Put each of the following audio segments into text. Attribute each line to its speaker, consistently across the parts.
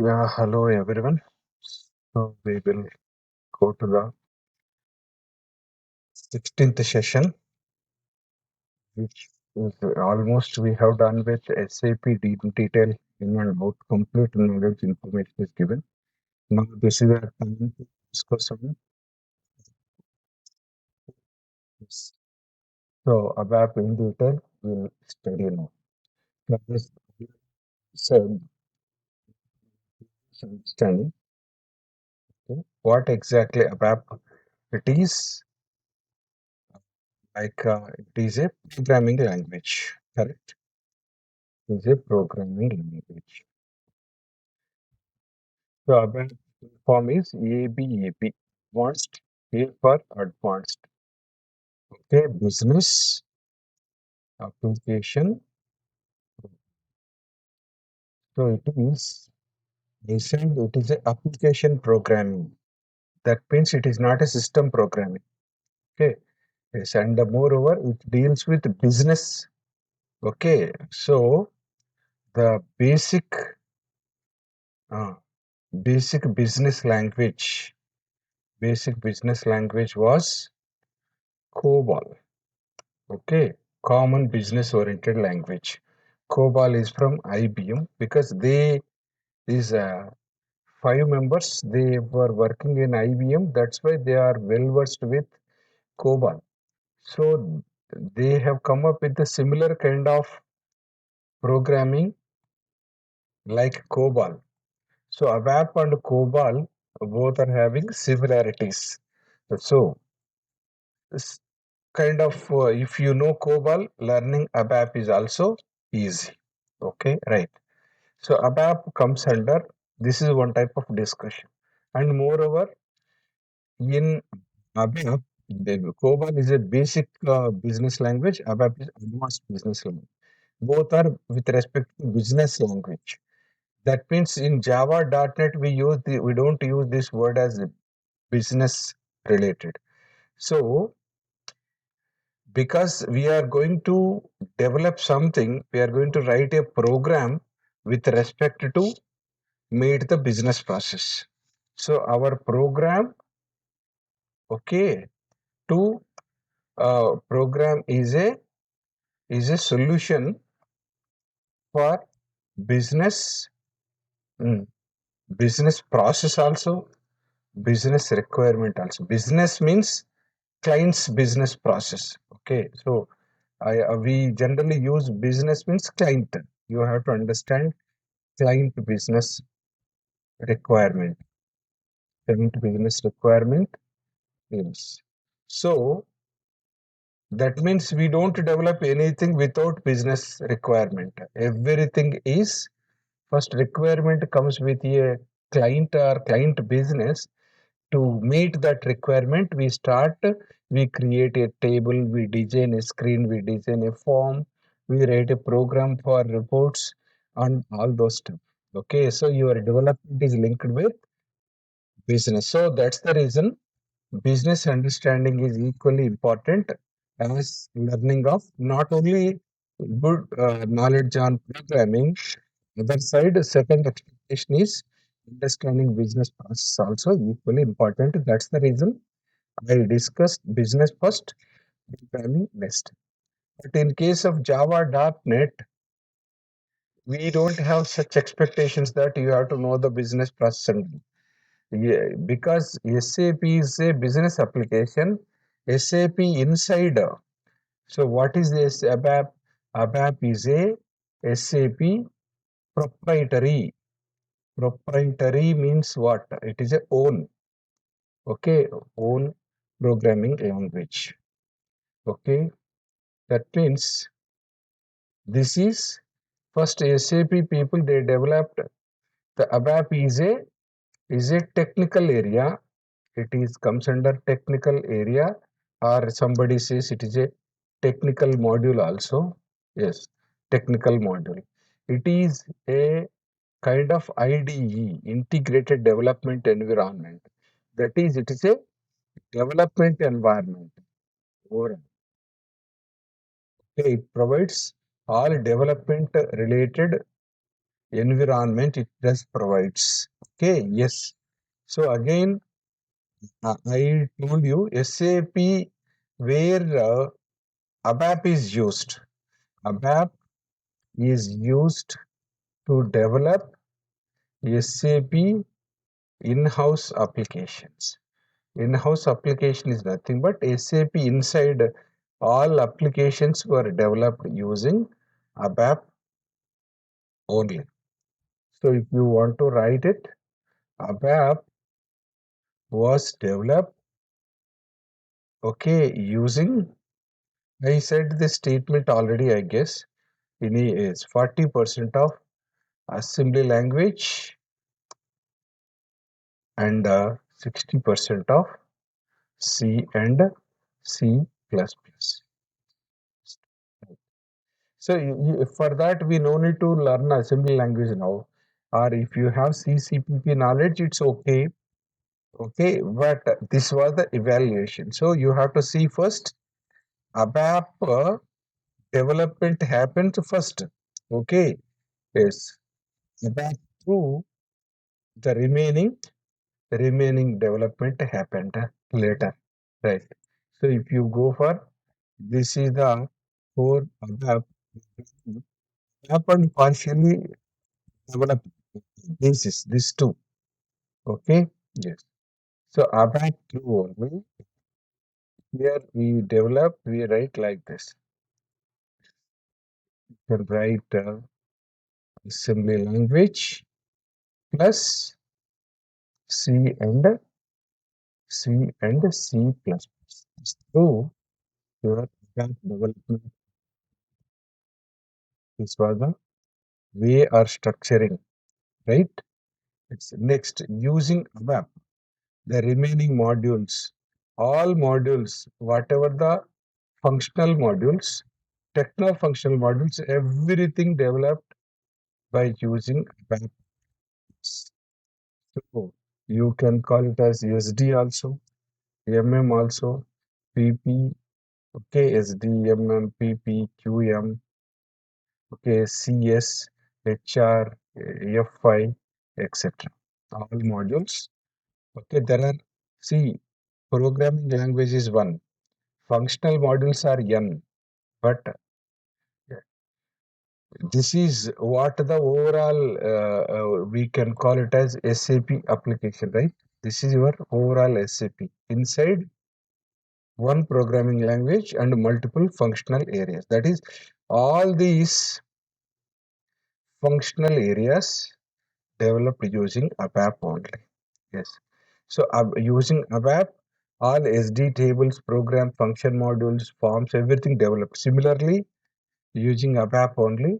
Speaker 1: Yeah, hello everyone. So we will go to the 16th session, which is almost we have done with SAP detail in and out, complete knowledge information is given. Now this is a time to discuss on this. So ABAP in detail we'll study now. Now this said understanding what exactly ABAP it is, it is a programming language, correct? It is a programming language. So ABAP form is ABAP, advanced, A for advanced. Okay, business application. So it is, they said it is a application programming. That means it is not a system programming. Okay, yes, and moreover, it deals with business. Okay, so the uh, basic business language was COBOL. Okay, common business oriented language. COBOL is from IBM because these 5 members, they were working in IBM. That's why they are well versed with COBOL. So they have come up with a similar kind of programming like COBOL. So ABAP and COBOL both are having similarities. So this kind of if you know COBOL, learning ABAP is also easy. Okay, right. So ABAP comes under, this is one type of discussion. And moreover, in ABAP, COBOL is a basic business language, ABAP is advanced business language. Both are with respect to business language. That means in Java.NET we don't use this word as business related. So because we are going to develop something, we are going to write a program with respect to meet the business process. So our program, okay, to program is a solution for business, mm, business process also, business requirement also. Business means client's business process. Okay, so we generally use business means client. You have to understand client business requirement. Client business requirement. Yes. So that means we don't develop anything without business requirement. Everything is first requirement comes with a client or client business. To meet that requirement, we create a table, we design a screen, we design a form, we write a program for reports and all those stuff. Okay, so your development is linked with business. So that's the reason business understanding is equally important as learning of not only good knowledge on programming. Other side, second expectation is understanding business process also equally important. That's the reason I discussed business first, programming next. But in case of Java.NET, we don't have such expectations that you have to know the business process. Yeah, because SAP is a business application, SAP Insider. So what is this ABAP? ABAP is a SAP proprietary. Proprietary means what? It is a okay, own programming language. Okay, that means this is first SAP people they developed the ABAP is a technical area. It is comes under technical area, or somebody says it is a technical module also. Yes, technical module. It is a kind of IDE, integrated development environment. That is, it is a development environment. Overall. Okay, it provides all development related environment it does provides. Okay, yes. So again, I told you SAP where ABAP is used. ABAP is used to develop SAP in-house applications. In-house application is nothing but SAP inside all applications were developed using ABAP only. So if you want to write it, ABAP was developed, okay, using, I said this statement already, I guess, in is 40% of assembly language and 60% of C and C++. So for that, we no need to learn assembly language now. Or if you have CCPP knowledge, it's okay. Okay, but this was the evaluation. So you have to see first, ABAP development happened first. Okay, yes. ABAP through the remaining development happened later. Right. So if you go for this is the core ABAP happened partially developed. This is this too. Okay. Yes. So ABAP through only here we write like this. You can write assembly language plus C and C plus plus. So your ABAP development is was the way or structuring, right? It's next using ABAP, the remaining modules, all modules, whatever the functional modules, techno functional modules, everything developed by using ABAP. So you can call it as SD also, MM also, PP, okay, SD, MM, PP, QM, okay, CS, HR, FI, etc. All modules. Okay, there are, see, programming language is one, functional modules are N, but this is what the overall we can call it as SAP application, right? This is your overall SAP inside one programming language and multiple functional areas. That is, all these functional areas developed using ABAP only. Yes. So using ABAP, all SD tables, program, function modules, forms, everything developed. Similarly, using ABAP only,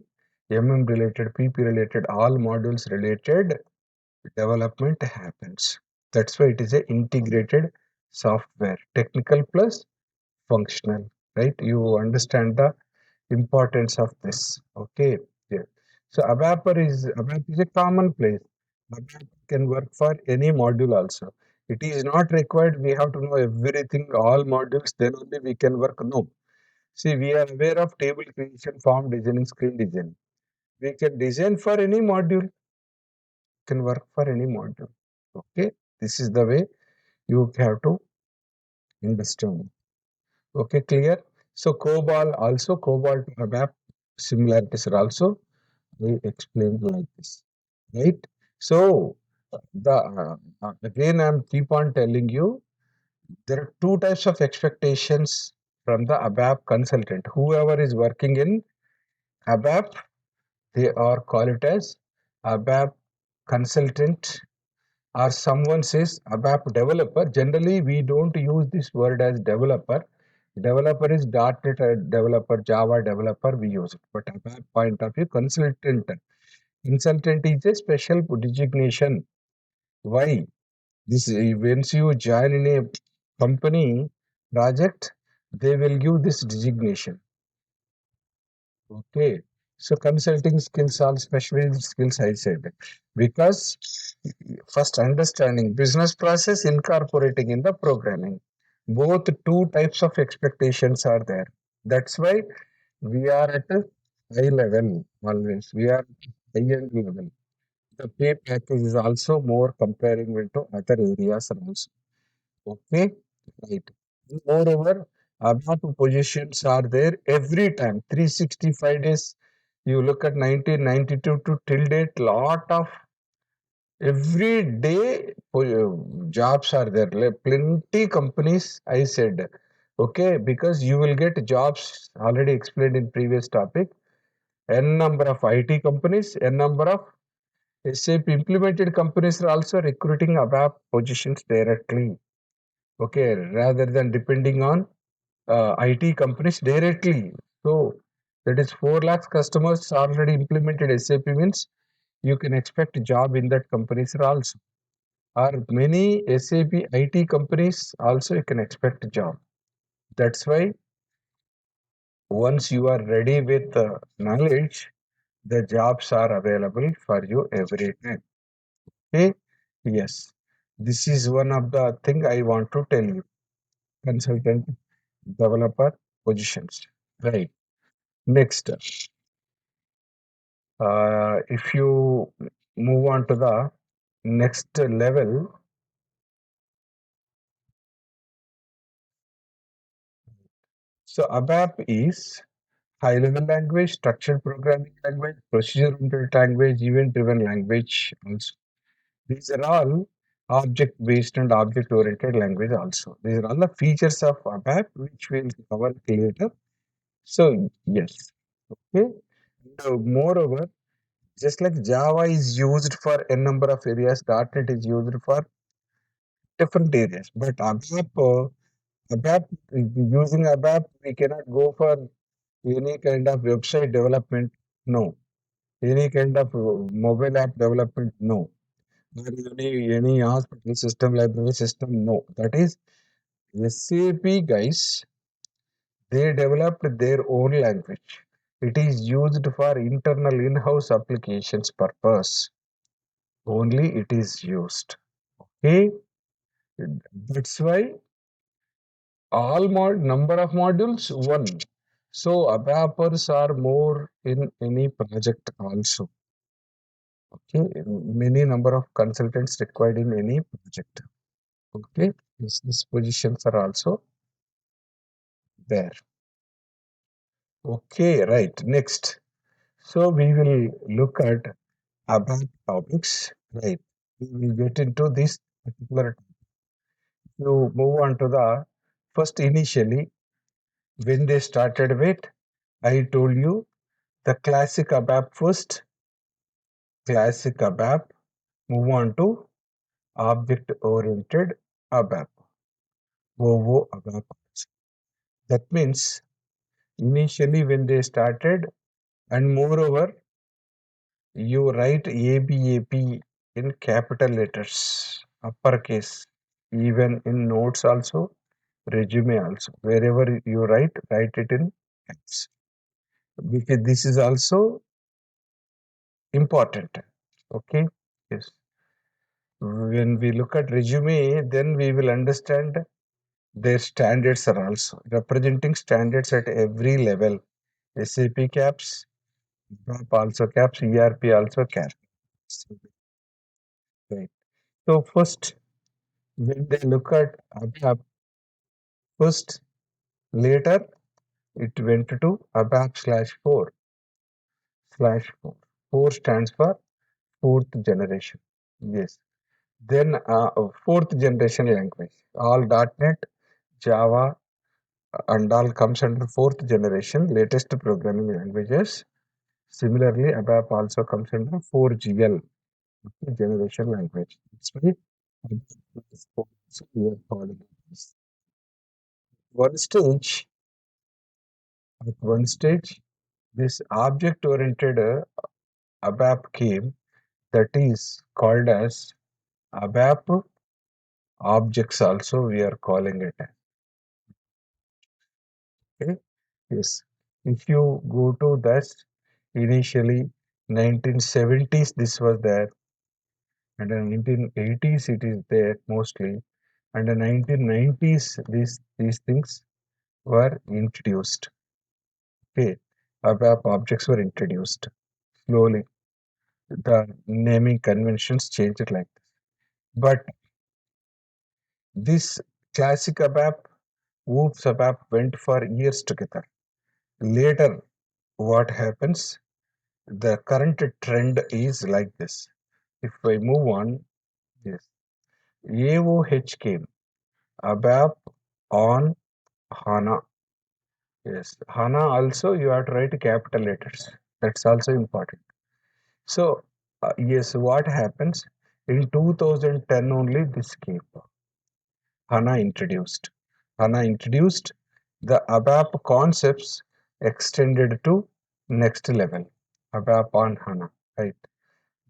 Speaker 1: MM related, PP related, all modules related development happens. That's why it is a integrated software, technical plus functional, right? You understand the importance of this. Okay. Yeah. So ABAP is a common place. ABAP can work for any module also. It is not required we have to know everything, all modules, then only we can work. No. See, we are aware of table creation, form designing, screen design. We can design for any module, can work for any module. Okay, this is the way you have to understand. Okay, clear? So COBOL also, COBOL to ABAP similarities are also we explained like this, right? So the again I'm keep on telling you there are two types of expectations from the ABAP consultant. Whoever is working in ABAP, they are called it as ABAP consultant or someone says ABAP developer. Generally, we don't use this word as developer. Developer is .NET developer, Java developer, we use it. But ABAP point of view, consultant. Consultant is a special designation. Why? This once you join in a company project, they will give this designation. Okay. So consulting skills are specialized skills I said. Because first understanding business process incorporating in the programming. Both two types of expectations are there. That's why we are at a high level always. We are high-end level. The pay package is also more comparing with to other areas also. Okay, right. Moreover, ABAP positions are there every time, 365 days. You look at 1992 to till date, lot of every day jobs are there. Plenty companies, I said. Okay, because you will get jobs already explained in previous topic. N number of IT companies, N number of SAP implemented companies are also recruiting ABAP positions directly. Okay, rather than depending on IT companies directly. So that is 4 lakhs customers already implemented SAP means you can expect a job in that companies also. Or many SAP IT companies also you can expect a job. That's why once you are ready with knowledge, the jobs are available for you every time. Okay? Yes. This is one of the thing I want to tell you. Consultant developer positions. Right. Next, if you move on to the next level, so ABAP is high level language, structured programming language, procedure oriented language, event driven language also. These are all object based and object oriented language also. These are all the features of ABAP which we'll cover later. So, yes. Okay. Moreover, just like Java is used for a number of areas, .NET is used for different areas. But ABAP, using ABAP, we cannot go for any kind of website development. No. Any kind of mobile app development. No. Or any hospital system, library system. No. That is SAP guys. They developed their own language. It is used for internal in-house applications purpose. Only it is used. Okay. That's why all number of modules one. So ABAPers are more in any project also. Okay, many number of consultants required in any project. Okay, these positions are also there. Okay, right. Next, so we will look at ABAP topics. Right, we will get into this particular. You move on to the first initially when they started with. I told you the classic ABAP first, classic ABAP, move on to object-oriented ABAP, OO ABAP. That means initially when they started, and moreover, you write ABAP in capital letters, uppercase, even in notes also, resume also. Wherever you write it in caps. Because this is also important. Okay. Yes. When we look at resume, then we will understand their standards are also representing standards at every level. SAP caps, BAP also caps, ERP also caps. Right. So first, when they look at ABAP, first later it went to ABAP /4. 4 stands for fourth generation. Yes. Then fourth generation language. All .NET, Java, and all comes under fourth generation latest programming languages. Similarly, ABAP also comes under 4GL generation language. That's why we are calling it this. One stage, at one stage, this object-oriented ABAP came that is called as ABAP objects also we are calling it. Okay. Yes. If you go to this, initially 1970s this was there, and in 1980s it is there mostly, and in 1990s these things were introduced. Okay, ABAP objects were introduced slowly. the naming conventions changed like this. But this classic ABAP, Oops ABAP went for years together. Later, what happens? The current trend is like this. If I move on, yes, AOH came, ABAP on HANA. Yes, HANA also you have to write capital letters. That's also important. So, yes, what happens? In 2010 only this came. HANA introduced. HANA introduced the ABAP concepts extended to next level. ABAP on HANA, right?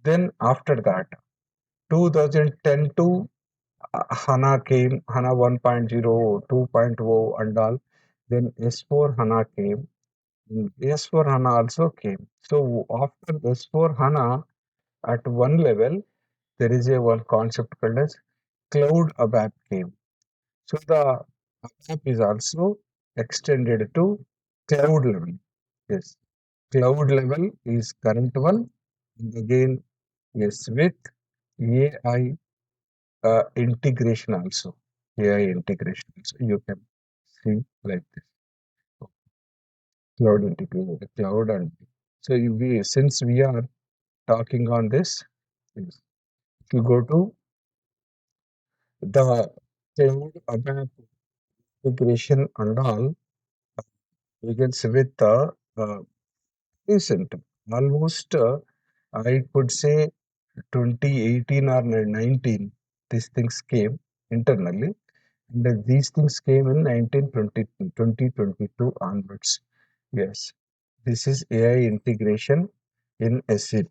Speaker 1: Then after that, 2010 to HANA came, HANA 1.0, 2.0 and all. Then S4 HANA came. S4 HANA also came. So after S4 HANA, at one level, there is a one concept called as cloud ABAP came. So the ABAP is also extended to cloud level. Yes, cloud level is current one. And again, yes, with AI integration also. AI integration also. You can see like this. Cloud integration, cloud and so we since we are talking on this, yes, if you go to the cloud ABAP integration and all, begins with the recent, almost I could say 2018 or 19, these things came internally, and these things came in 2022 onwards. Yes, this is AI integration in SAP.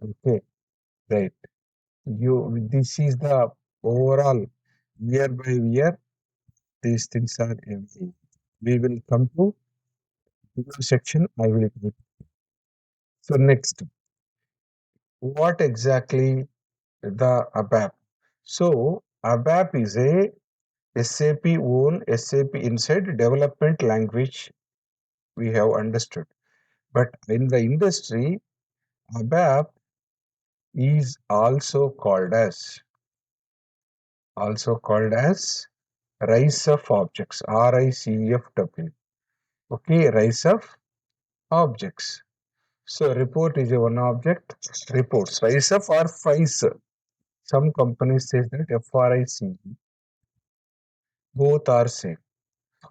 Speaker 1: Okay, right. This is the overall year by year. These things are everything. We will come to the section. I will. So next, what exactly the ABAP? So ABAP is a SAP own SAP inside development language we have understood. But in the industry, ABAP is also called as rise of objects, RICFW. Okay, rise of objects. So report is a one object. Reports, rise of or FICE. Some companies say that FRIC. Both are same.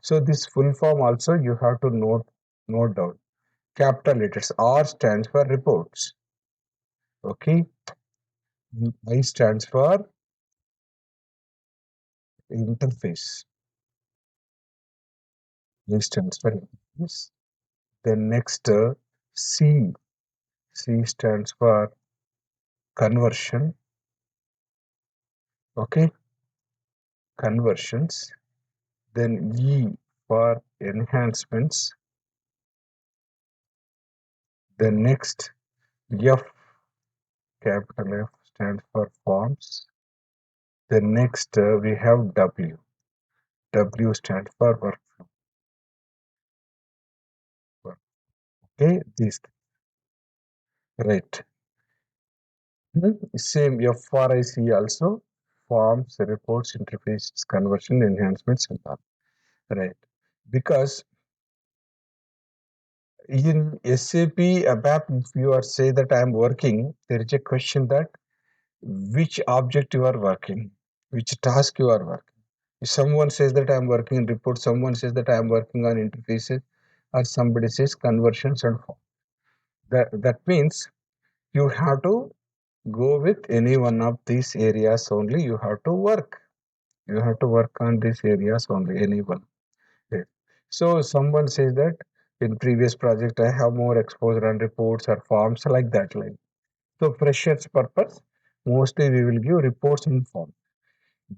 Speaker 1: So this full form also you have to note down. Capital letters. R stands for reports. Okay. I stands for interface. I stands for interface. Then next C. C stands for conversion. Okay. Conversions. Then E for enhancements. Then next F, capital F stands for forms. Then next we have W. W stands for workflow. Okay, these right. Same FRIC also forms, reports, interfaces, conversion, enhancements, and all. Right. Because in SAP ABAP, if you are say that I am working, there is a question that which object you are working, which task you are working. If someone says that I am working in report, someone says that I am working on interfaces, or somebody says conversions and form. That means you have to go with any one of these areas only. You have to work. You have to work on these areas only. Any one. Okay. So someone says that in previous project I have more exposure on reports or forms like that line. So freshers purpose, mostly we will give reports in form.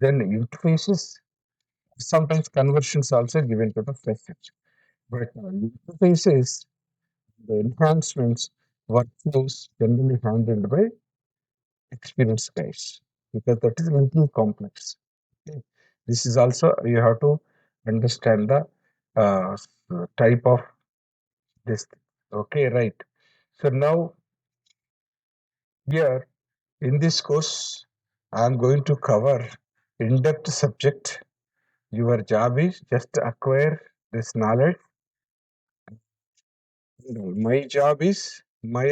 Speaker 1: Then interfaces, sometimes conversions also given to the freshers. But interfaces, the enhancements, workflows generally handled by experienced guys because that is a little complex. Okay. This is also you have to understand the uh, type of this. Okay, right. So now Here in this course, I am going to cover in-depth subject. Your job is just to acquire this knowledge. My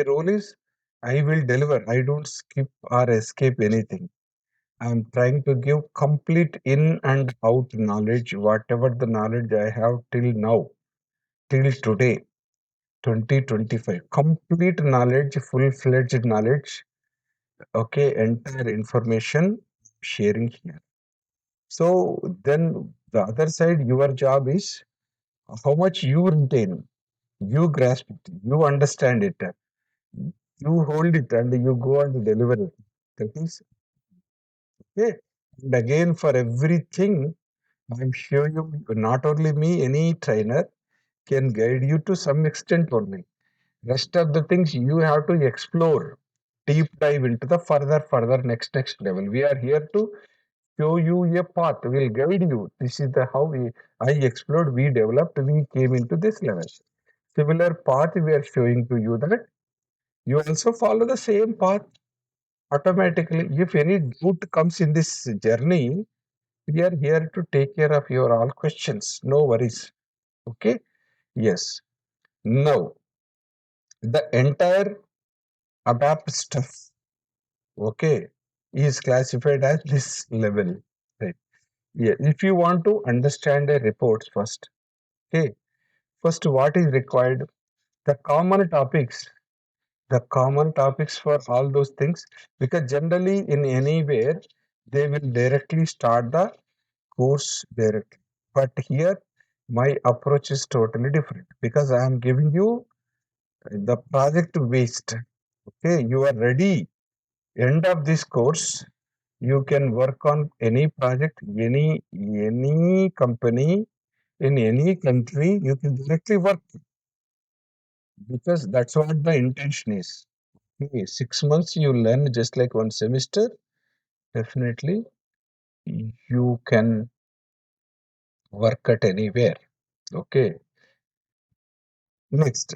Speaker 1: role is, I will deliver. I don't skip or escape anything. I'm trying to give complete in and out knowledge, whatever the knowledge I have till now, till today, 2025. Complete knowledge, full-fledged knowledge, okay, entire information sharing here. So then the other side, your job is how much you retain, you grasp it, you understand it, you hold it, and you go and deliver it. That is okay. And again, for everything, I'm sure you, not only me, any trainer can guide you to some extent only. Rest of the things you have to explore, deep dive into the further next level. We are here to show you a path. We'll guide you. This is the how I explored, we developed, we came into this level. Similar path we are showing to you that you also follow the same path automatically. If any doubt comes in this journey, we are here to take care of your all questions. No worries. Okay. Yes. Now, the entire ABAP stuff, okay, is classified as this level. Right. Yeah. If you want to understand a report first, okay, first what is required? The common topics, the common topics for all those things, because generally in anywhere they will directly start the course directly. But here my approach is totally different because I am giving you the project based. Okay, you are ready. End of this course, you can work on any project, any company in any country. You can directly work because that's what the intention is. Okay, 6 months you learn just like one semester. Definitely, you can work at anywhere. Okay. Next,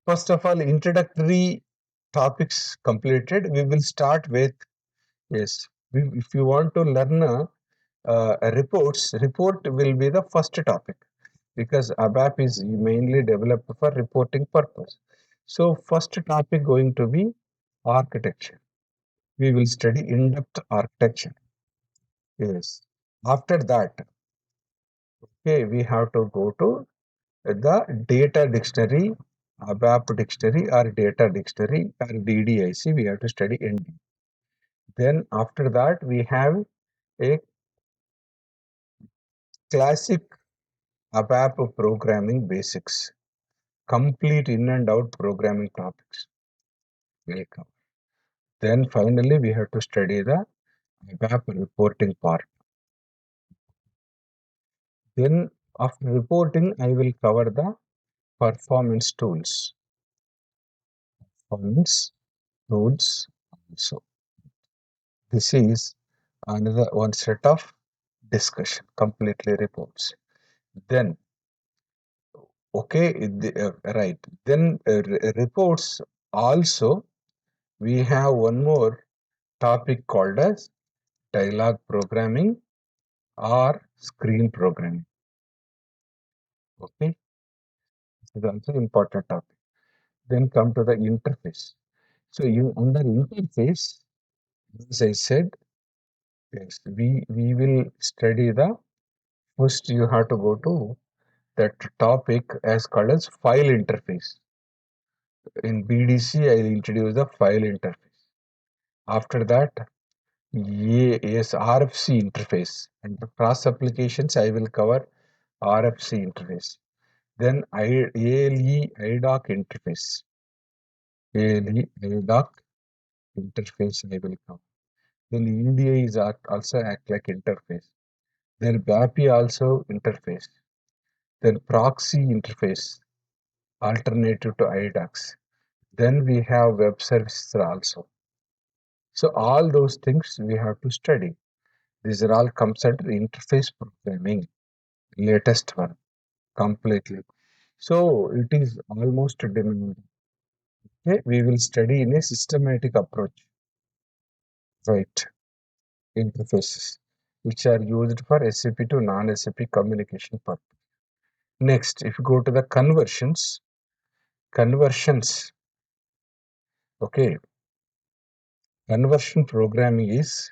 Speaker 1: first of all, introductory topics completed. We will start with, yes. If you want to learn reports, report will be the first topic because ABAP is mainly developed for reporting purpose. So first topic going to be architecture. We will study in-depth architecture. Yes. After that, okay, we have to go to the data dictionary, ABAP dictionary or data dictionary or DDIC. We have to study in. Then after that, we have a classic ABAP programming basics, complete in and out programming topics will come. Then finally, we have to study the ABAP reporting part. Then after reporting, I will cover the performance tools. Performance tools also. This is another one set of discussion, completely reports. Then, okay, right. Then reports also, we have one more topic called as dialogue programming or screen programming. Okay, this is also important topic. Then come to the interface. So you under interface, as I said, yes, we will study the first. You have to go to that topic as called as file interface. In BDC, I will introduce the file interface. After that, yes, RFC interface. And the cross applications, I will cover RFC interface. Then ALE IDOC interface. ALE IDOC interface I will cover. Then EDI is also act like interface. Then BAPI also interface. Then proxy interface, alternative to IDOCs. Then we have web services also. So all those things we have to study. These are all comes under interface programming, latest one completely. So it is almost demanding. Okay, we will study in a systematic approach. right, interfaces, which are used for SAP to non-SAP communication purpose. Next, if you go to the conversions, okay, conversion programming is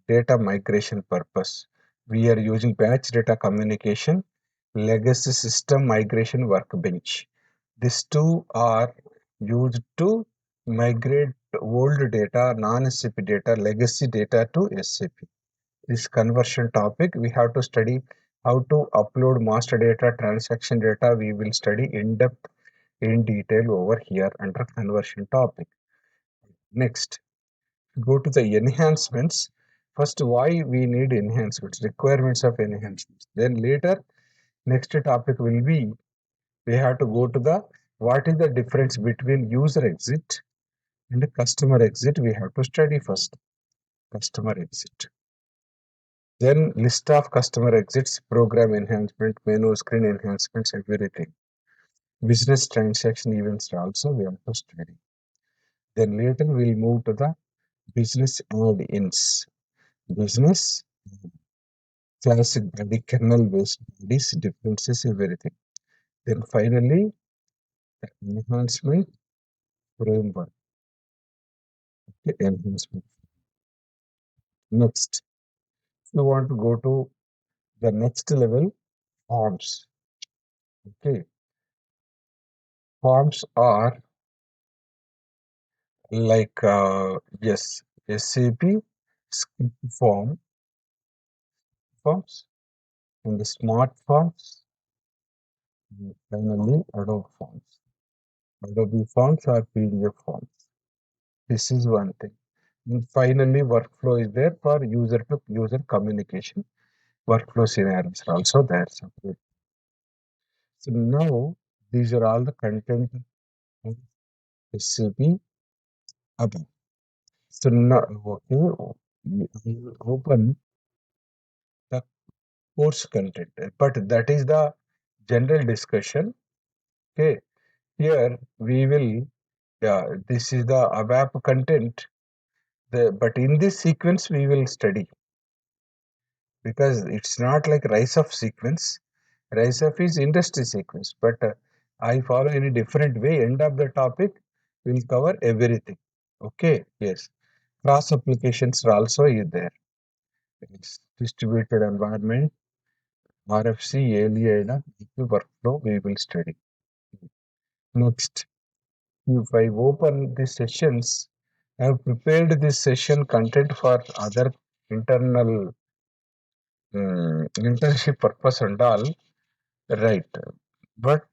Speaker 1: data migration purpose. We are using batch data communication, legacy system migration workbench. These two are used to migrate old data, non-SAP data, legacy data to SAP. This conversion topic, we have to study how to upload master data, transaction data. We will study in depth, in detail over here under conversion topic. Next, go to the enhancements. First, why we need enhancements, requirements of enhancements. Then later, next topic will be, we have to go to the, what is the difference between user exit and customer exit. We have to study first, customer exit. Then list of customer exits, program enhancement, menu screen enhancements, everything. Business transaction events also we have to study. Then later we'll move to the business add-ins. Business classic body, kernel based bodies, differences, everything. Then finally, the enhancement framework. Okay, enhancement. Next, you want to go to the next level, forms. Okay, forms are like yes, SAP script forms and the smart forms, and finally Adobe forms. Adobe forms or PDF forms. This is one thing. And finally, workflow is there for user to user communication. Workflow scenarios are also there separate. So now these are all the content of SAP ABAP. So now, okay, I will open the course content, but that is the general discussion. Okay, here we will, yeah, this is the ABAP content. But in this sequence we will study, because it's not like rise of sequence. Rise of is industry sequence, but I follow in a different way. End of the topic will cover everything. Okay, yes. Cross applications are also is there. It's distributed environment, RFC, ALIADA, workflow we will study. Next, if I open these sessions, I have prepared this session content for other internal internship purpose and all, right? But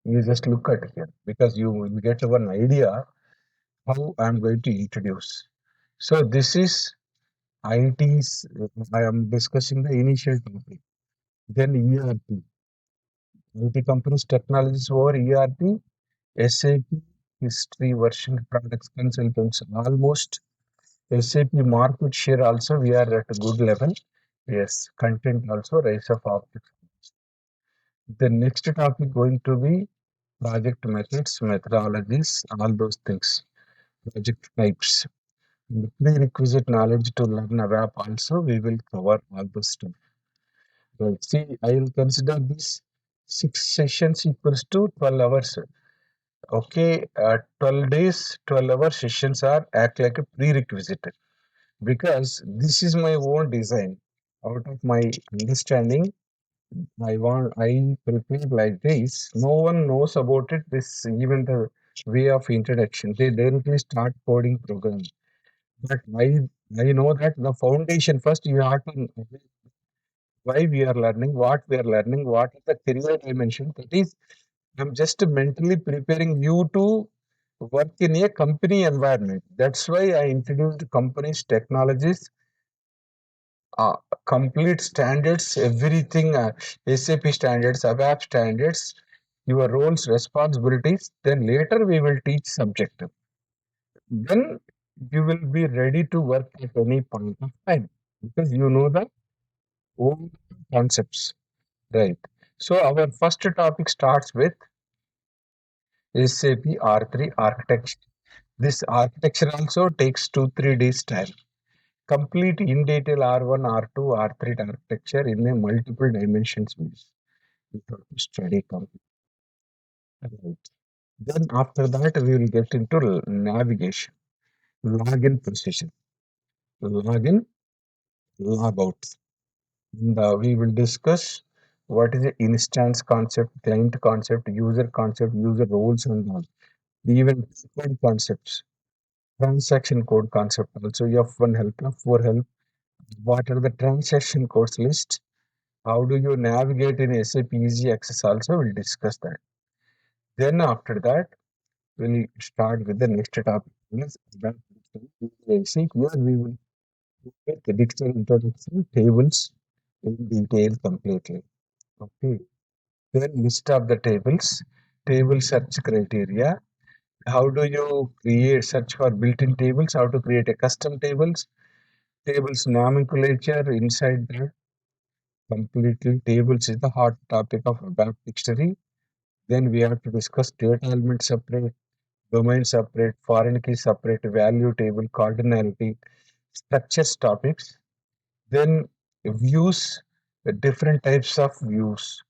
Speaker 1: you just look at here, because you will get one idea how I'm going to introduce. So this is IT's, I am discussing the initial topic. Then ERP, IT companies technologies over ERP, SAP history, version, products, consultants, almost SAP market share also we are at a good level. Yes, content also, rise of objects. The next topic going to be project methods, methodologies, all those things, project types. The prerequisite knowledge to learn ABAP also we will cover all those stuff. Right. See, I will consider this 6 sessions equals to 12 hours. Okay, 12 days, 12-hour sessions are act like a prerequisite, because this is my own design. Out of my understanding, I prepared like this. No one knows about it. This even the way of introduction. They directly start coding program. But I know that the foundation first you have to know why we are learning, what is the career dimension. That is, I'm just mentally preparing you to work in a company environment. That's why I introduced companies, technologies, uh, complete standards, everything, SAP standards, ABAP standards, your roles, responsibilities. Then later we will teach subject. Then you will be ready to work at any point of time, because you know the old concepts, right? So our first topic starts with SAP R3 architecture. This architecture also takes 2-3 days time. Complete in detail R1, R2, R3 architecture in a multiple dimensions ways. We have to study complete. Right. Then after that we will get into navigation, login procedure, login, logout. And we will discuss what is the instance concept, client concept, user roles and all. Even code concepts, transaction code concept also, F1 help, F4 help. What are the transaction codes list? How do you navigate in SAP Easy Access also? We'll discuss that. Then after that, we'll start with the next topic. Yes, see here we will get the digital introduction tables in detail completely. Okay. Then list of the tables, table search criteria. How do you create search for built-in tables? How to create a custom tables nomenclature inside that. Completely tables is the hot topic of ABAP dictionary. Then we have to discuss data element separate, domain separate, foreign key separate, value table, cardinality, structures topics. Then views, the different types of views,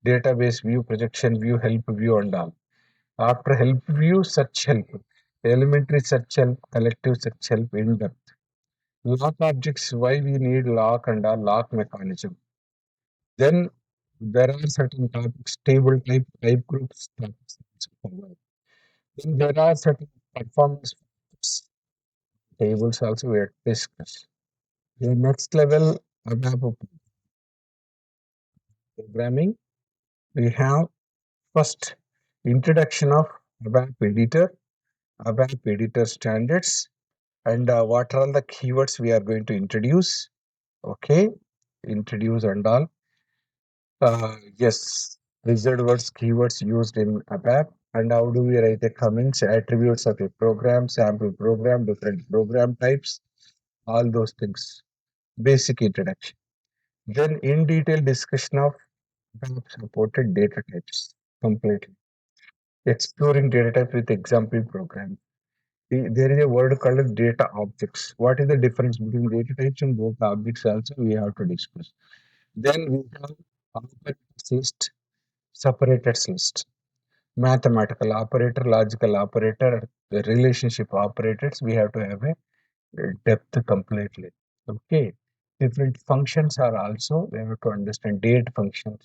Speaker 1: database view, projection view, help view, and all. After help view, search help, elementary search help, collective search help, in depth. Lock objects, why we need lock and all, lock mechanism. Then there are certain topics, table type groups, topics also covered. Then there are certain performance tables also we have to discuss. The next level ABAP programming, we have first introduction of ABAP editor standards, and what are all the keywords we are going to introduce. Okay, introduce and all. Yes, wizard words, keywords used in ABAP, and how do we write the comments, attributes of a program, sample program, different program types, all those things. Basic introduction. Then in detail discussion of ABAP supported data types completely. Exploring data types with example program. There is a word called data objects. What is the difference between data types and data objects also we have to discuss. Then we have operators list, separators list, mathematical operator, logical operator, the relationship operators. We have to have a depth completely. Okay. Different functions are also, we have to understand date functions.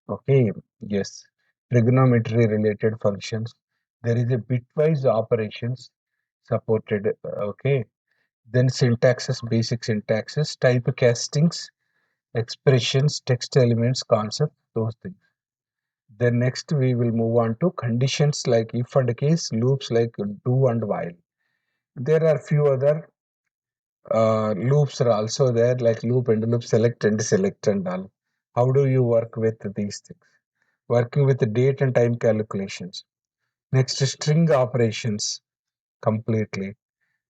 Speaker 1: Okay. Yes. Trigonometry related functions. There is a bitwise operations supported. Okay. Then syntaxes, basic syntaxes, typecastings, expressions, text elements, concept, those things. Then next we will move on to conditions like if and case, loops like do and while. There are few other loops are also there like loop and loop, select and all. How do you work with these things? Working with the date and time calculations. Next, string operations completely.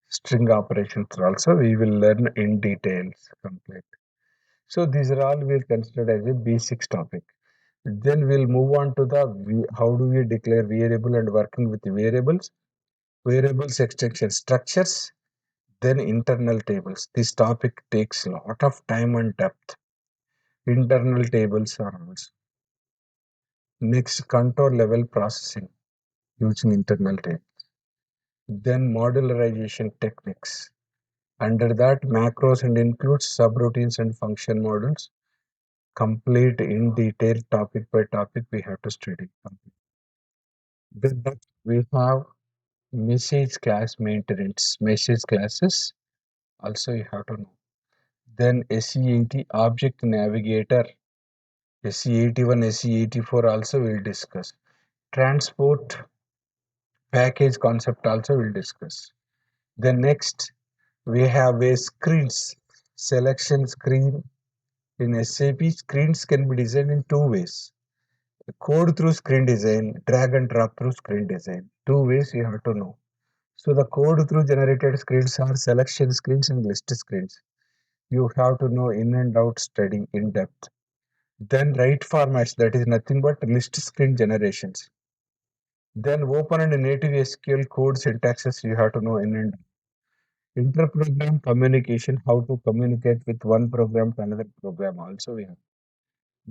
Speaker 1: String operations also we will learn in details complete. So these are all we'll consider as a basics topic. Then we'll move on to the how do we declare variable and working with variables, variables extension structures, then internal tables. This topic takes a lot of time and depth. Internal tables are also. Next, control level processing using internal tables. Then modularization techniques. Under that, macros and includes subroutines and function models. Complete in detail, topic by topic, we have to study. Then next, we have message class maintenance, message classes. Also, you have to know. Then SE80 object navigator, SE81, SE84 also we'll discuss. Transport package concept also we'll discuss. Then next, we have a screens, selection screen. In SAP, screens can be designed in two ways. Code through screen design, drag and drop through screen design. Two ways you have to know. So the code through generated screens are selection screens and list screens. You have to know in and out study in depth. Then write formats, that is nothing but list screen generations. Then open and native SQL code syntaxes you have to know in and inter-program communication, how to communicate with one program to another program also we have.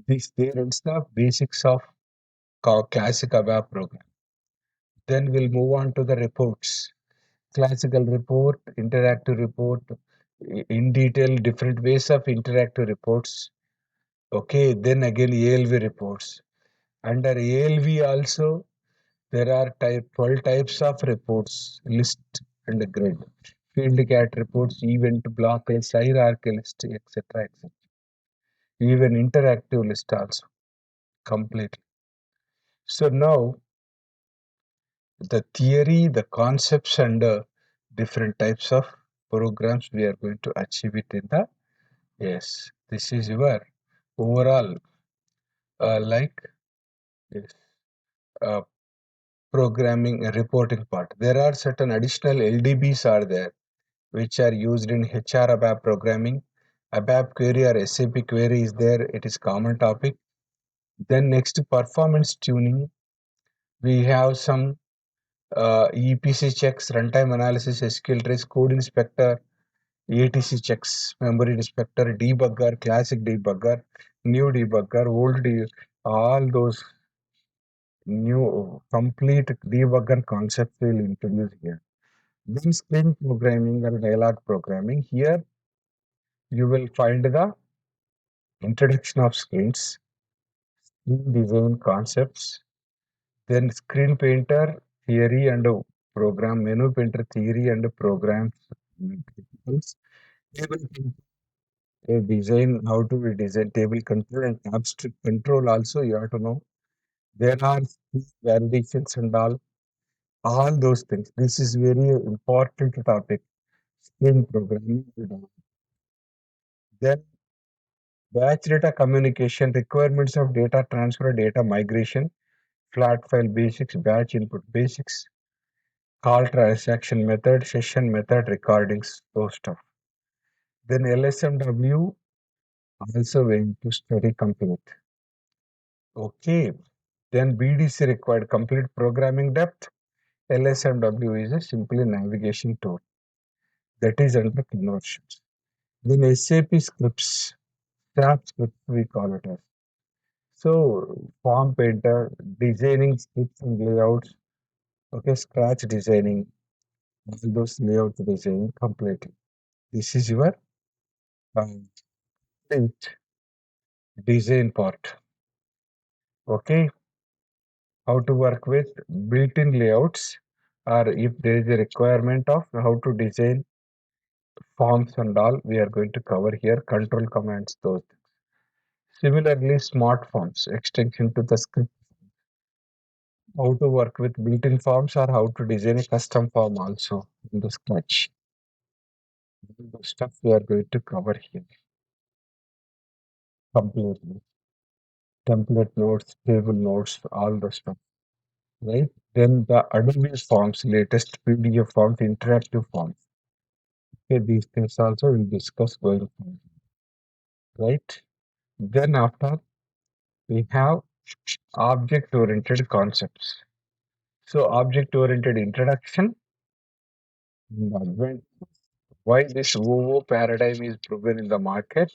Speaker 1: This there is the basics of classic ABAP program. Then we'll move on to the reports. Classical report, interactive report, in detail different ways of interactive reports. Okay, then again ALV reports. Under ALV also there are 12 types of reports, list and grid. Field cat reports, event block list, hierarchy list, etc. etc. Even interactive list also completely. So now the theory, the concepts, and different types of programs we are going to achieve it in the yes. This is your overall like yes, uh, programming reporting part. There are certain additional LDBs are there which are used in HR ABAP programming. ABAP query or SAP query is there. It is common topic. Then next performance tuning. We have some EPC checks, runtime analysis, SQL trace, code inspector, ATC checks, memory inspector, debugger, classic debugger, new debugger, all those new complete debugger concepts will introduce here. Then screen programming or dialog programming. Here you will find the introduction of screens, screen design concepts, then screen painter theory and program, menu painter theory and programs, principles, table design, how to be design table control and abstract control also you have to know. There are validations and all those things. This is very important topic. Screen programming. Then batch data communication, requirements of data transfer, data migration, flat file basics, batch input basics, call transaction method, session method, recordings, those stuff. Then LSMW also going to study complete. Okay. Then BDC required complete programming depth. LSMW is a simply navigation tool that is under conversions. Then SAP scripts, SAP scripts we call it as. So form painter, designing scripts and layouts, okay, scratch designing, all those layout designing completely. This is your complete design part. Okay, how to work with built-in layouts, or if there is a requirement of how to design forms and all, we are going to cover here. Control commands, those things. Similarly, smart forms, extension to the script, how to work with built-in forms or how to design a custom form also in the sketch. The stuff we are going to cover here completely. Template nodes, table nodes, all the stuff, right? Then the Adobe forms, latest PDF forms, interactive forms. Okay, these things also we'll discuss going forward, right? Then after we have object-oriented concepts. So object-oriented introduction and advent. Why this OO paradigm is proven in the market?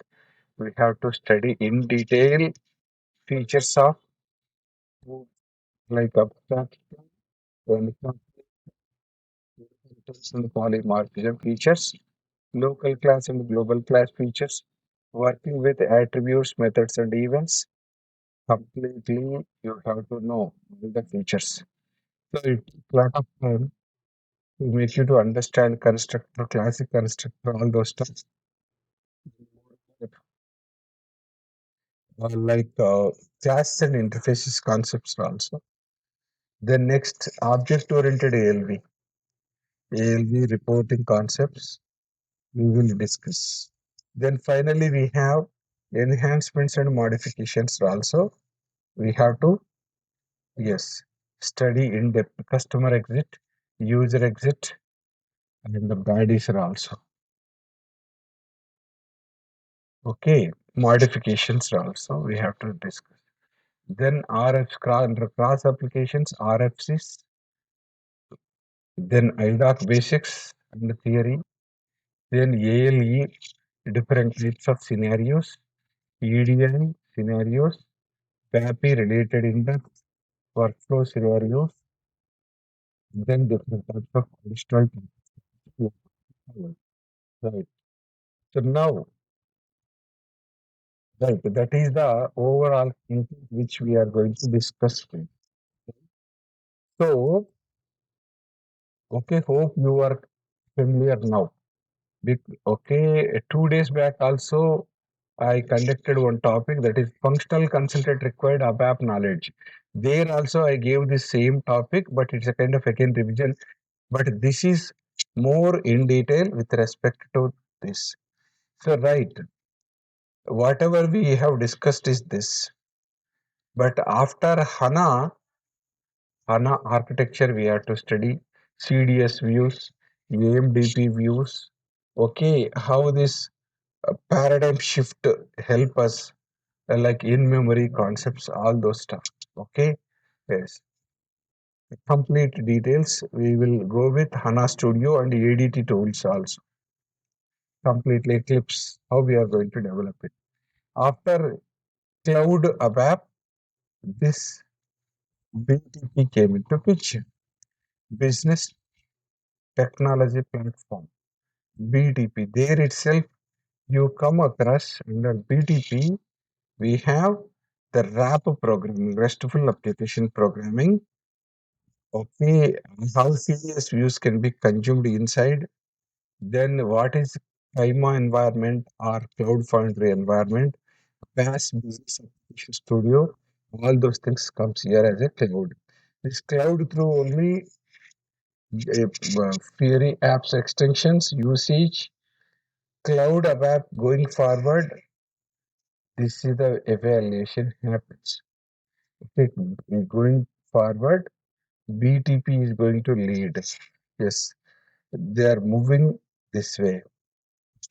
Speaker 1: We have to study in detail features of like abstraction, and polymorphism features, local class and global class features, working with attributes, methods, and events. Completely, you have to know all the features. So it takes a lot of time to make you to understand constructor, classic constructor, all those stuff. Like class and interfaces concepts also. Then next, object-oriented ALV reporting concepts we will discuss. Then finally, we have enhancements and modifications also. We have to, yes, study in depth customer exit, user exit, and the bodies are also. Okay, modifications are also we have to discuss. then under cross applications, RFCs, then IDOC basics and theory, then ALE, different types of scenarios, EDI scenarios, PAPI related in-depth workflow scenarios, then different types of additional topics. Right. So now, right, that is the overall thing which we are going to discuss. So, okay, hope you are familiar now. Okay, 2 days back also, I conducted one topic that is functional consultant required ABAP knowledge. There also I gave the same topic, but it's a kind of again revision. But this is more in detail with respect to this. So, right, whatever we have discussed is this. But after HANA architecture, we have to study CDS views, AMDP views. Okay, how this paradigm shift help us, like in memory concepts, all those stuff. Okay, yes. Complete details we will go with HANA Studio and ADT tools also. Completely Eclipse, how we are going to develop it. After Cloud ABAP, this BTP came into picture. Business Technology Platform, BTP. There itself, you come across under BTP, we have the RAP programming, RESTful Application Programming. Okay, how serious views can be consumed inside. Then what is KIMA environment or Cloud Foundry environment, PaaS Business Application Studio, all those things comes here as a cloud. This cloud through only Fury apps extensions usage, cloud ABAP going forward. This is the evaluation happens. Okay, going forward, BTP is going to lead. Yes, they are moving this way.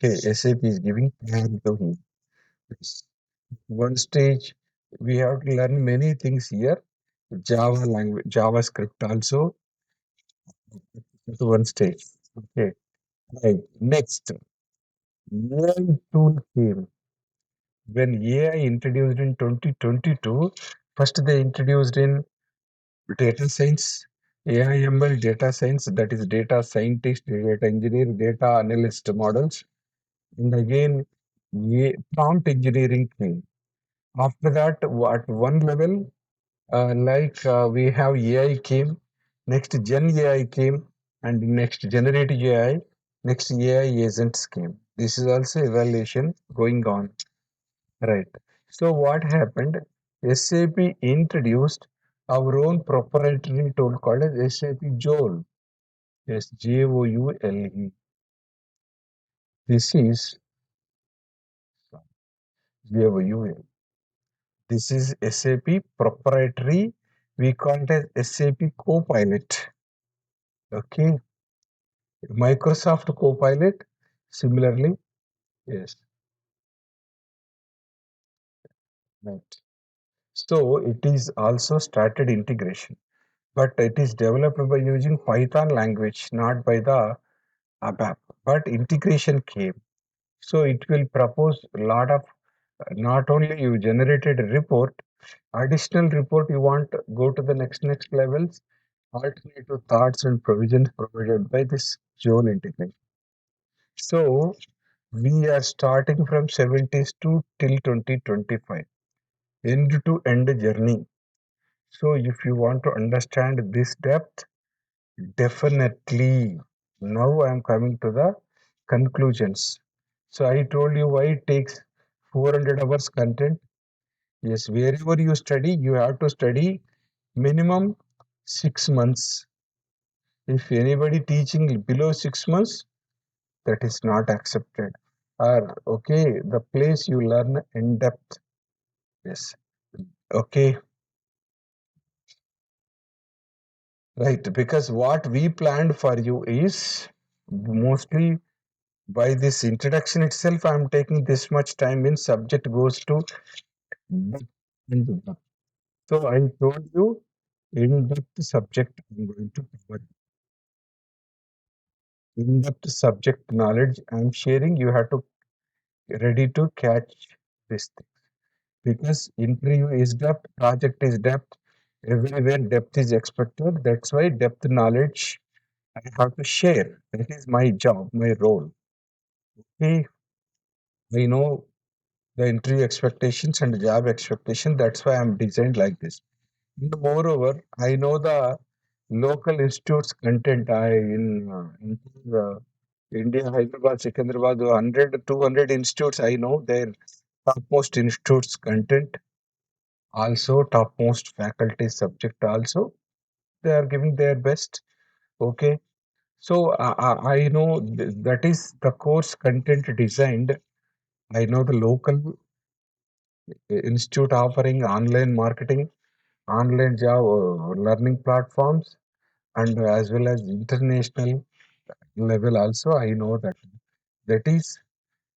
Speaker 1: Okay, SAP is giving plan to him. Yes. One stage, we have to learn many things here. Java language, JavaScript also at one stage. Okay, right. Next, AI tool came. When AI introduced in 2022, first they introduced in data science, AI/ML data science, that is data scientist, data engineer, data analyst models, and again prompt engineering came. After that, at one level, we have AI came, next Gen AI came, and next generative AI, next AI agents came. This is also evaluation going on. Right. So what happened? SAP introduced our own proprietary tool called as SAP Joule. Yes, Joule. This is Joule. This is SAP proprietary. We call it as SAP Copilot. Okay. Microsoft Copilot. Similarly, yes. Right. So it is also started integration, but it is developed by using Python language, not by the ABAP. But integration came. So it will propose a lot of, not only you generated a report, additional report you want to go to the next levels, alternative thoughts and provisions provided by this Joule integration. So we are starting from 70s to till 2025, end to end journey. So if you want to understand this depth, definitely. Now I am coming to the conclusions. So I told you why it takes 400 hours content. Yes, wherever you study, you have to study minimum 6 months. If anybody teaching below 6 months, that is not accepted. Or okay, the place you learn in depth. Yes. Okay. Right. Because what we planned for you is mostly by this introduction itself, I am taking this much time in subject goes to depth and depth. So I told you in-depth subject I'm going to cover. In-depth subject knowledge I'm sharing. You have to ready to catch this thing because interview is depth, project is depth, everywhere depth is expected. That's why depth knowledge I have to share. That is my job, my role. Okay, I know the interview expectations and job expectation. That's why I'm designed like this. And moreover, I know the local institutes content. In India, Hyderabad, Secunderabad, 100, 200 institutes. I know their topmost institutes content. Also, topmost faculty subject. Also, they are giving their best. Okay, so I know that is the course content designed. I know the local institute offering online marketing, online job learning platforms, and as well as international level also. I know that. That is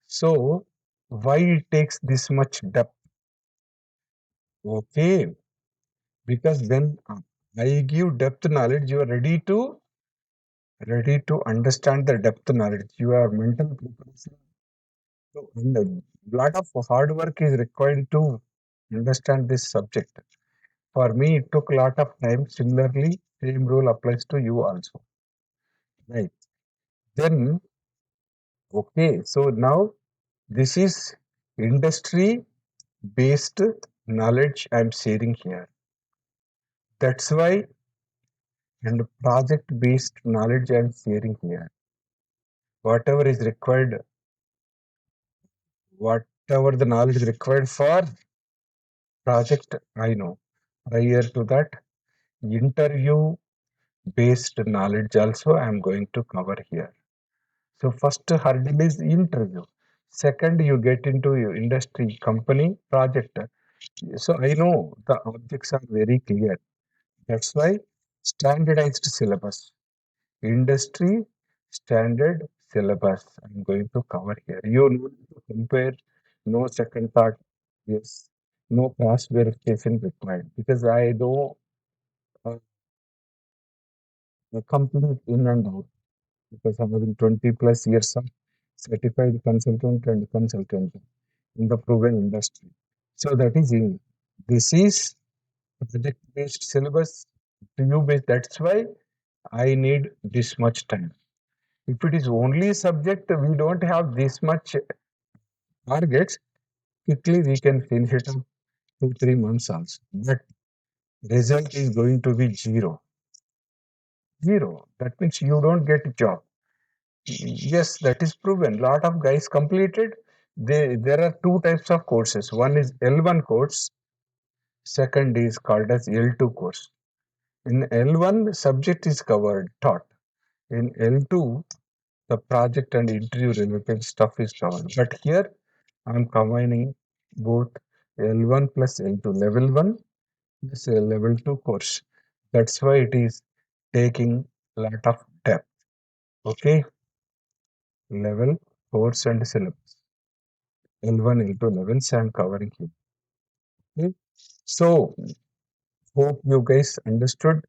Speaker 1: so. Why it takes this much depth? Okay, because when I give depth knowledge, you are ready to understand the depth knowledge. Your mental preparation. So, and a lot of hard work is required to understand this subject. For me, it took a lot of time. Similarly, same rule applies to you also. Right. Then, okay. So now this is industry based knowledge I'm sharing here. That's why, and project based knowledge I'm sharing here. Whatever is required, whatever the knowledge required for project, I know. Prior to that, interview based knowledge also I'm going to cover here. So first hurdle is interview. Second, you get into your industry, company, project. So I know the objects are very clear. That's why standardized syllabus, industry standard syllabus I'm going to cover here. You need to compare, no second thought, yes, no cross verification required because I know the complete in and out because I'm having 20 plus years of certified consultant and consultant in the proven industry. So that is in. This is project based syllabus, PU based. That's why I need this much time. If it is only subject, we don't have this much targets. Quickly we can finish it in 2 3 months also. But result is going to be zero. Zero. That means you don't get a job. Yes, that is proven. Lot of guys completed. There are two types of courses. One is L1 course. Second is called as L2 course. In L1, subject is covered, taught. In L2, the project and interview related stuff is covered. But here, I'm combining both L1 plus L2, level 1 plus a level 2 course. That's why it is taking a lot of depth. Okay, level, course, and syllabus. L1, L2 levels I'm covering here. Okay. So, hope you guys understood.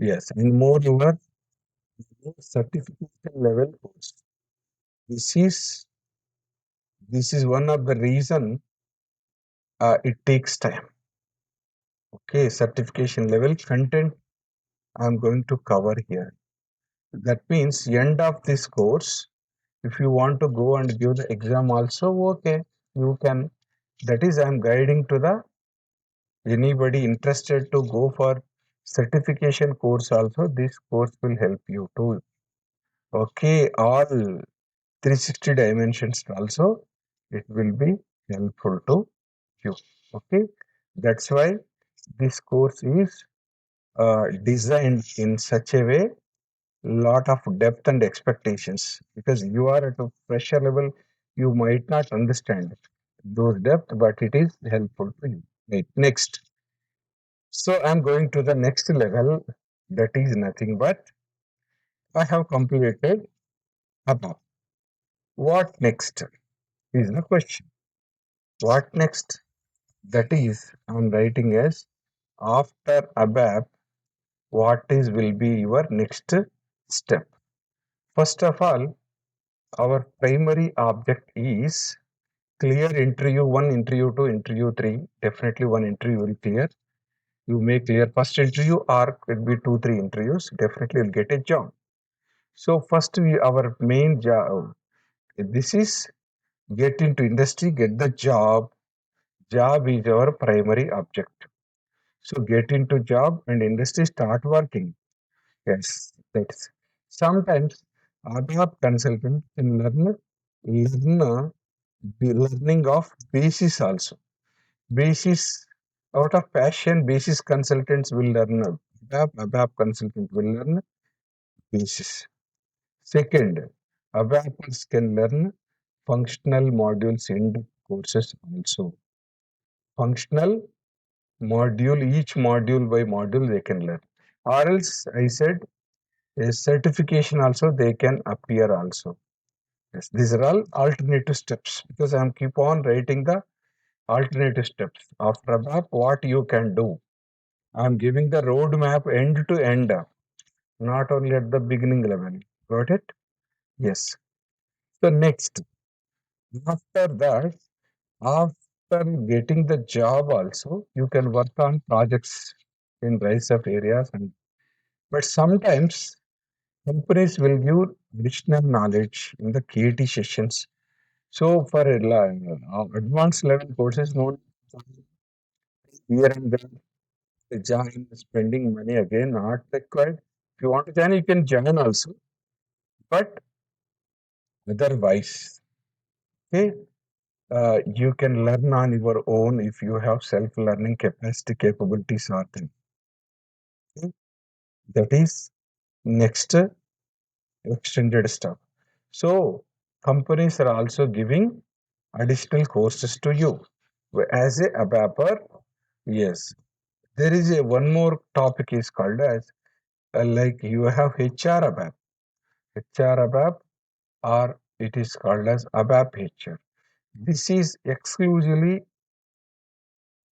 Speaker 1: Yes, and moreover, certification level course. This is this is one of the reason it takes time. Okay, certification level content I'm going to cover here. That means end of this course, if you want to go and give the exam also, okay, you can. That is I'm guiding to the anybody interested to go for certification course also. This course will help you to. Okay, all 360 dimensions also it will be helpful to you. Okay, that's why this course is designed in such a way, lot of depth and expectations because you are at a fresher level, you might not understand those depth, but it is helpful to you. Right. Next, so I'm going to the next level. That is nothing but I have completed above. What next is the question. What next? That is I'm writing as After ABAP, what is will be your next step? First of all, our primary object is clear interview 1, interview 2, interview 3. Definitely one interview will clear. You may clear first interview or could be 2, 3 interviews. Definitely you'll get a job. So first our main job, this is get into industry, get the job. Job is our primary object. So get into job and industry start working. Yes, that's sometimes ABAP consultant can learn the learning of basis also. Basis out of passion, basis consultants will learn ABAP consultant will learn basis. Second, ABAPers can learn functional modules in courses also. Functional module, each module by module they can learn. Or else I said a certification also they can appear also. Yes, these are all alternative steps because I am keep on writing the alternative steps. After ABAP, what you can do. I am giving the roadmap end to end, not only at the beginning level. Got it? Yes. So next, after that, after getting the job also, you can work on projects in rise of areas. But sometimes companies will give additional knowledge in the KT sessions. So for advanced level courses, no here and there, join spending money again, not required. If you want to join, you can join also. But otherwise, okay, you can learn on your own if you have self-learning capacity capabilities are there. Okay? That is next extended stuff. So companies are also giving additional courses to you. As a ABAPer, yes, there is a one more topic is called as like you have HR ABAP. HR ABAP or it is called as ABAP HR. This is exclusively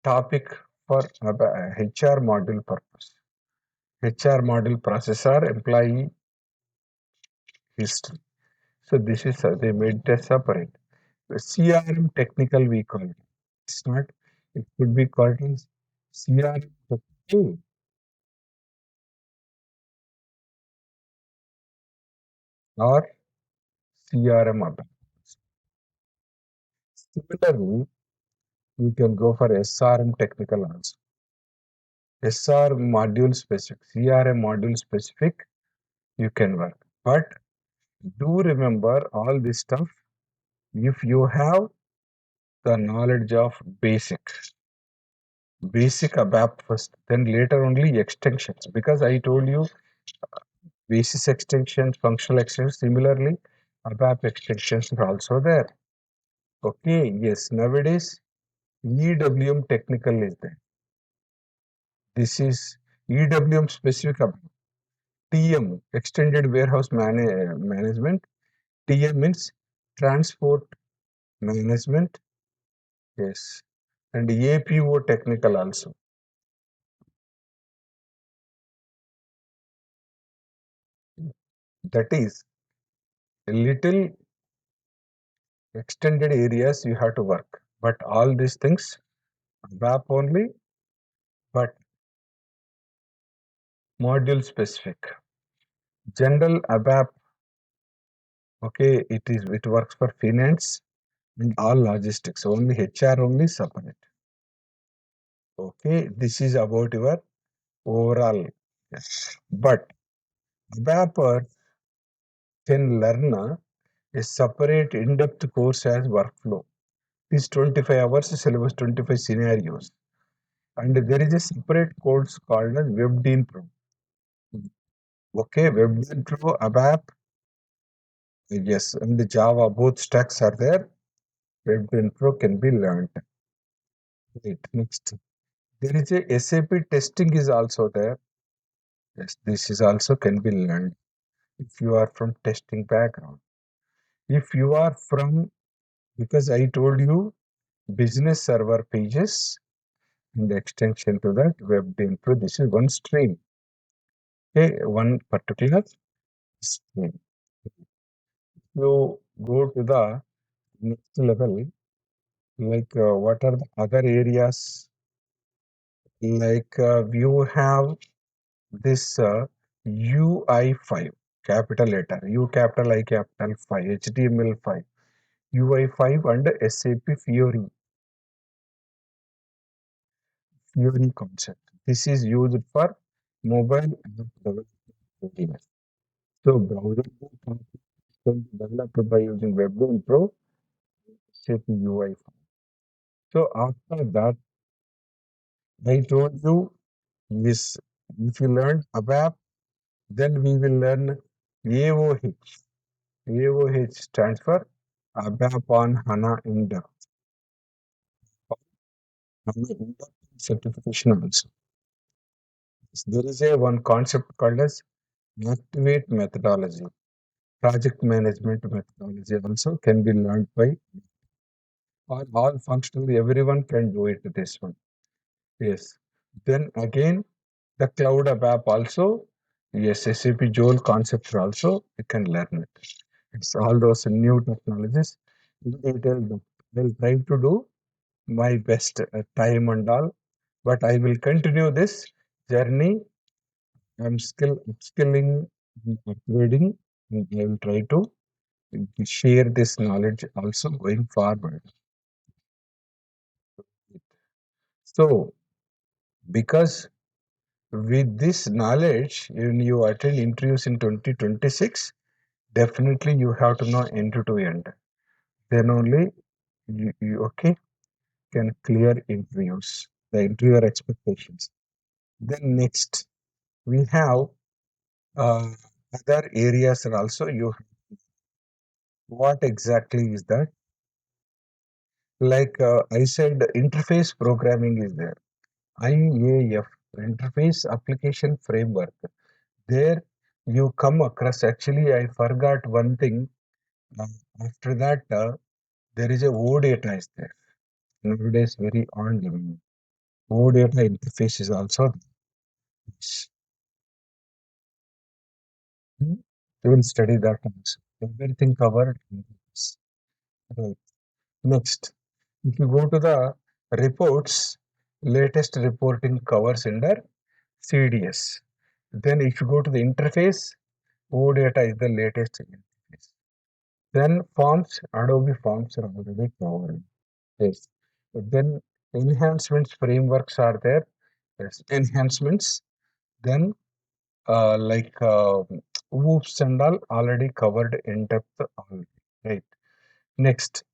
Speaker 1: topic for HR module purpose. HR module processor employee history. So this is they made it separate. The CRM technical we call it. It's not. It could be called as CRM technical or CRM ABAP. Similarly, you can go for SRM technical also. SR module specific, CRM module specific, you can work. But do remember all this stuff if you have the knowledge of basic ABAP first, then later only extensions. Because I told you basis extensions, functional extensions, similarly, ABAP extensions are also there. Okay, yes, nowadays EWM technical is there. This is EWM specific ABAP. TM, extended warehouse management. TM means transport management. Yes, and APO technical also. That is a little extended areas you have to work. But all these things, ABAP only, but module specific. General ABAP, okay, it works for finance and all logistics. Only HR only separate. Okay, this is about your overall. Yes. But ABAP can learn a separate in-depth course as workflow. Is 25 hours syllabus, 25 scenarios. And there is a separate course called as WebDean Pro. Okay, WebDean Pro, ABAP, yes, and the Java, both stacks are there. WebDean Pro can be learned. Right, next. There is a SAP testing is also there. Yes, this is also can be learned if you are from testing background. If you are from, because I told you business server pages, and the extension to that web info. This is one stream. Okay, one particular stream. You go to the next level, like what are the other areas? Like you have this UI5, capital letter, U capital I capital 5, HTML5, UI5 and SAP Fiori concept. This is used for mobile app development. So browser system developed by using Web Pro, SAP UI5. So after that, I told you, yes, if you learn ABAP, then we will learn AOH. AOH stands for ABAP on HANA in-depth. HANA in-depth certification also. There is a one concept called as activate methodology. Project management methodology also can be learned by all functional. Everyone can do it. This one, yes. Then again, the cloud ABAP also. Yes, SAP Joule concept also you can learn it. It's all those new technologies in detail. I'll try to do my best time and all, but I will continue this journey. I'm still upskilling, and upgrading, and I will try to share this knowledge also going forward. So, because with this knowledge, when you attend interviews in 2026, definitely you have to know end to end. Then only you okay can clear interviews, the interviewer expectations. Then next we have uh, other areas are also you. What exactly is that? Like I said, interface programming is there. IAF, Interface Application Framework. There you come across, actually, I forgot one thing. Uh, After that, there is a OData is there. Nowadays, very on demand. OData interface is also there. You will study that also. Everything covered in this. Right. Next, if you go to the reports, latest reporting covers under CDS. Then if you go to the interface, OData is the latest interface. Then forms, Adobe Forms are already covered. Yes. Then enhancements frameworks are there. Yes. Enhancements. Then like whoops and all already covered in depth already. Right. Next,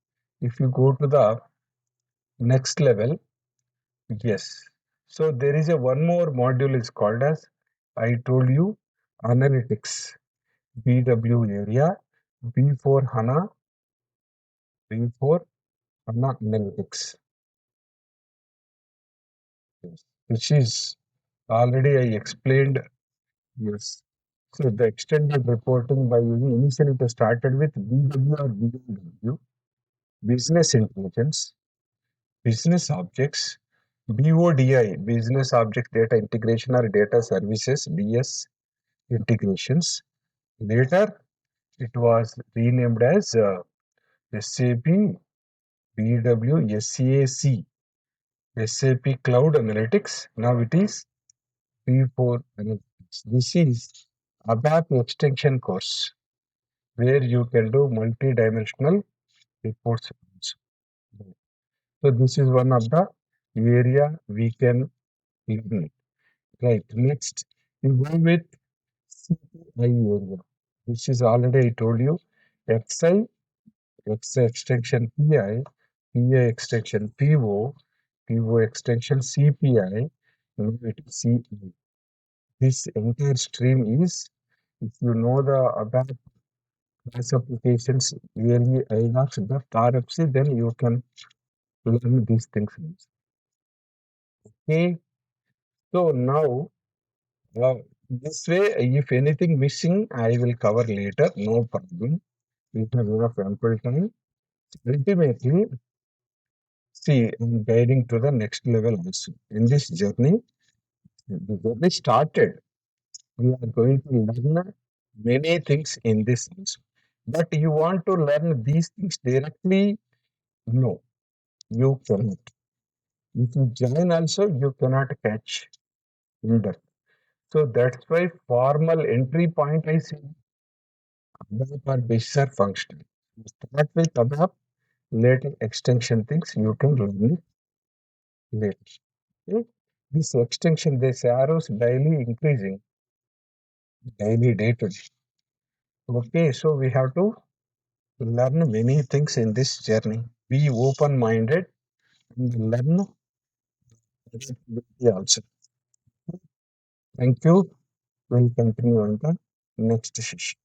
Speaker 1: if you go to the next level, yes. So there is a one more module is called as I told you analytics. BW area, B for HANA, B for HANA Analytics, yes, which is already I explained. Yes. So the extended reporting by using initially it started with BW or BW, business intelligence, business objects, BODI, business object data integration or data services, BS integrations. Later, it was renamed as SAP BW SAC, SAP Cloud Analytics. Now it is P4 Analytics. This is ABAP extension course where you can do multi-dimensional reports also. So this is one of the area we can learn. Right. Next, we go with CPI area. This is already I told you. XI, X extension PI, PI extension PO, PO extension CPI, now it is CE. This entire stream is, if you know the ABAP class applications, really INOX, the RFC, then you can learn these things. Okay, so now this way, if anything missing, I will cover later, no problem. We have enough ample time. Ultimately, See, I'm guiding to the next level also. In this journey, the journey started. We are going to learn many things in this also. But you want to learn these things directly? No, you cannot. If you join also, you cannot catch in depth. So that's why formal entry point I say ABAP or basis are functional. Start with ABAP, later extension things you can learn it later. Okay? This extension, this arrows daily increasing, daily data. Okay, so we have to learn many things in this journey. Be open-minded and learn adaptability also. Thank you. We'll continue on the next session.